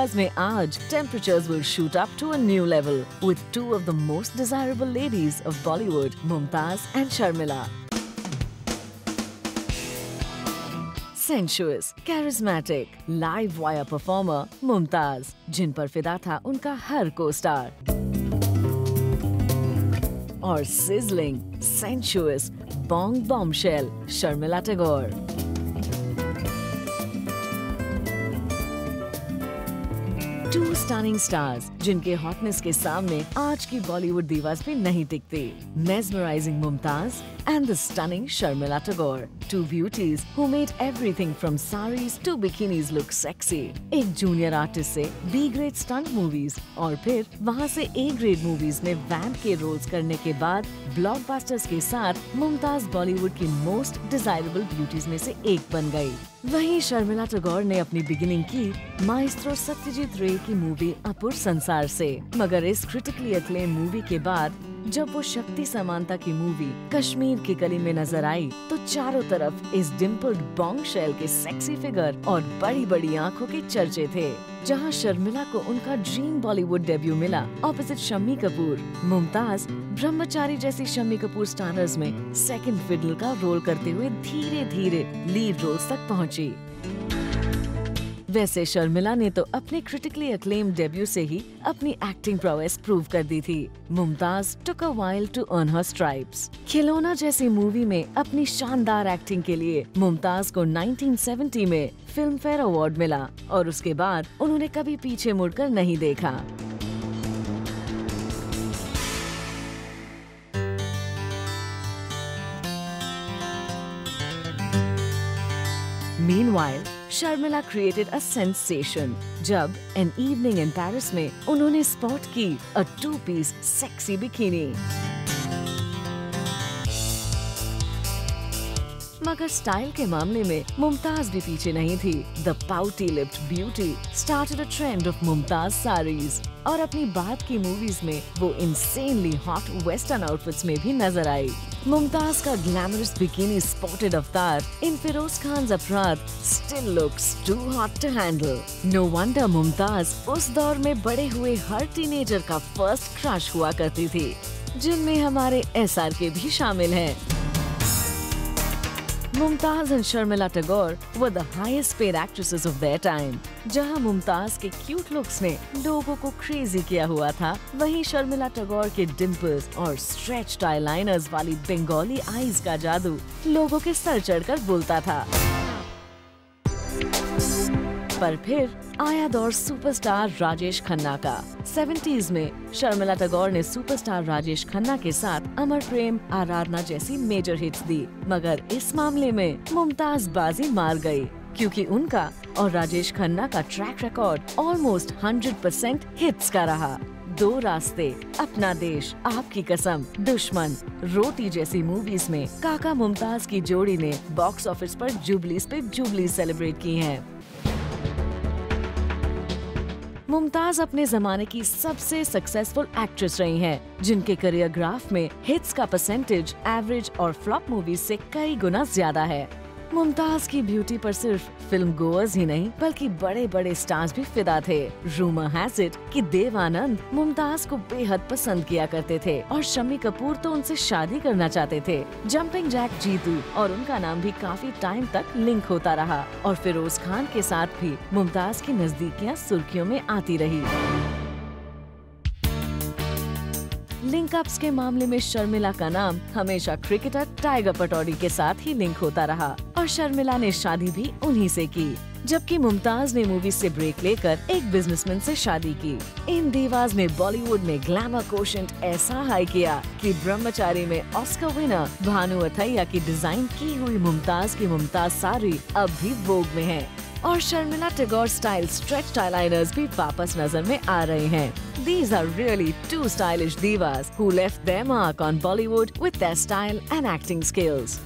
divas में आज temperatures will shoot up to a new level with two of the most desirable ladies of Bollywood, Mumtaz and Sharmila. Sensuous, charismatic, live wire performer Mumtaz, जिन पर फिदा था उनका हर co-star, और sizzling, sensuous, bong bombshell Sharmila Tagore. Two stunning stars, जिनके hotness के सामने आज की बॉलीवुड दीवास भी नहीं टिकती. Mesmerizing Mumtaz and the stunning Sharmila Tagore. Two beauties who made everything from saris to bikinis look sexy. एक जूनियर आर्टिस्ट से B ग्रेड स्टंट मूवीज और फिर वहाँ से A ग्रेड मूवीज में वैम्प के रोल्स करने के बाद ब्लॉकबस्टर्स के साथ मुमताज बॉलीवुड की मोस्ट डिजायरेबल ब्यूटीज में से एक बन गई. वहीं शर्मिला टैगोर ने अपनी बिगिनिंग की माइस्ट्रो सत्यजीत रे की मूवी अपुर संसार से. मगर इस क्रिटिकली अक्लेम मूवी के बाद जब वो शक्ति समानता की मूवी कश्मीर की कली में नजर आई तो चारों तरफ इस डिम्पल्ड बॉम्बशेल के सेक्सी फिगर और बड़ी बड़ी आंखों के चर्चे थे. जहां शर्मिला को उनका ड्रीम बॉलीवुड डेब्यू मिला ऑपोजिट शम्मी कपूर, मुमताज ब्रह्मचारी जैसी शम्मी कपूर स्टारर्स में सेकंड फिडल का रोल करते हुए धीरे धीरे लीड रोल्स तक पहुंची. वैसे शर्मिला ने तो अपने क्रिटिकली अक्लेम डेब्यू से ही अपनी एक्टिंग प्रोवेस प्रूव कर दी थी. Mumtaz took a while to earn her stripes. खिलौना जैसी मूवी में अपनी शानदार एक्टिंग के लिए मुमताज को 1970 में फिल्म फेयर अवार्ड मिला और उसके बाद उन्होंने कभी पीछे मुड़कर नहीं देखा. Meanwhile, Sharmila created a sensation जब An Evening in Paris में उन्होंने स्पॉट की a two-piece sexy bikini. मगर स्टाइल के मामले में मुमताज भी पीछे नहीं थी. The pouty lipped beauty started a trend of Mumtaz sarees और अपनी बात की मूवीज में वो insanely hot western outfits में भी नजर आई. मुमताज का ग्लैमरस बिकिनी स्पॉटेड अवतार इन फिरोज खान अपराध still looks too hot to handle. No wonder Mumtaz उस दौर में बड़े हुए हर टीनेजर का फर्स्ट क्रश हुआ करती थी, जिनमें हमारे SRK भी शामिल हैं. Mumtaz and Sharmila Tagore were the highest paid actresses of their time. जहां मुमताज के क्यूट लुक्स ने लोगों को क्रेजी किया हुआ था, वहीं शर्मिला टैगोर के डिम्पल्स और स्ट्रेच्ड आईलाइनर्स वाली बंगाली आईज का जादू लोगों के सर चढ़कर बोलता था. पर फिर आया दौर सुपरस्टार राजेश खन्ना का. 70s में शर्मिला टैगोर ने सुपरस्टार राजेश खन्ना के साथ अमर प्रेम, आराधना जैसी मेजर हिट्स दी. मगर इस मामले में मुमताज बाजी मार गई क्योंकि उनका और राजेश खन्ना का ट्रैक रिकॉर्ड ऑलमोस्ट 100% हिट्स का रहा. दो रास्ते, अपना देश, आपकी कसम, दुश्मन, रोटी जैसी मूवीज में काका मुमताज की जोड़ी ने बॉक्स ऑफिस पर जुबलीज पे जुबलीज सेलिब्रेट की हैं. मुमताज अपने जमाने की सबसे सक्सेसफुल एक्ट्रेस रही हैं, जिनके करियर ग्राफ में हिट्स का परसेंटेज एवरेज और फ्लॉप मूवीज से कई गुना ज्यादा है. मुमताज की ब्यूटी पर सिर्फ फिल्म गोअर्स ही नहीं बल्कि बड़े बड़े स्टार्स भी फिदा थे. रूमर हैज इट कि देव आनंद मुमताज को बेहद पसंद किया करते थे और शम्मी कपूर तो उनसे शादी करना चाहते थे. जंपिंग जैक जीतू और उनका नाम भी काफी टाइम तक लिंक होता रहा और फिरोज खान के साथ भी मुमताज की नजदीकियां सुर्खियों में आती रही. लिंकअप्स के मामले में शर्मिला का नाम हमेशा क्रिकेटर टाइगर पटौड़ी के साथ ही लिंक होता रहा और शर्मिला ने शादी भी उन्हीं से की, जबकि मुमताज ने मूवी से ब्रेक लेकर एक बिजनेसमैन से शादी की. इन दीवाज ने बॉलीवुड में ग्लैमर कोशेंट ऐसा हाई किया कि ब्रह्मचारी में ऑस्कर विनर भानु अथैया की डिजाइन की हुई मुमताज की मुमताज साड़ी अब भी वोग में है और Sharmila Tagore style stretched eyeliners भी वापस नजर में आ रहे हैं. These are really two stylish divas who left their mark on Bollywood with their style and acting skills.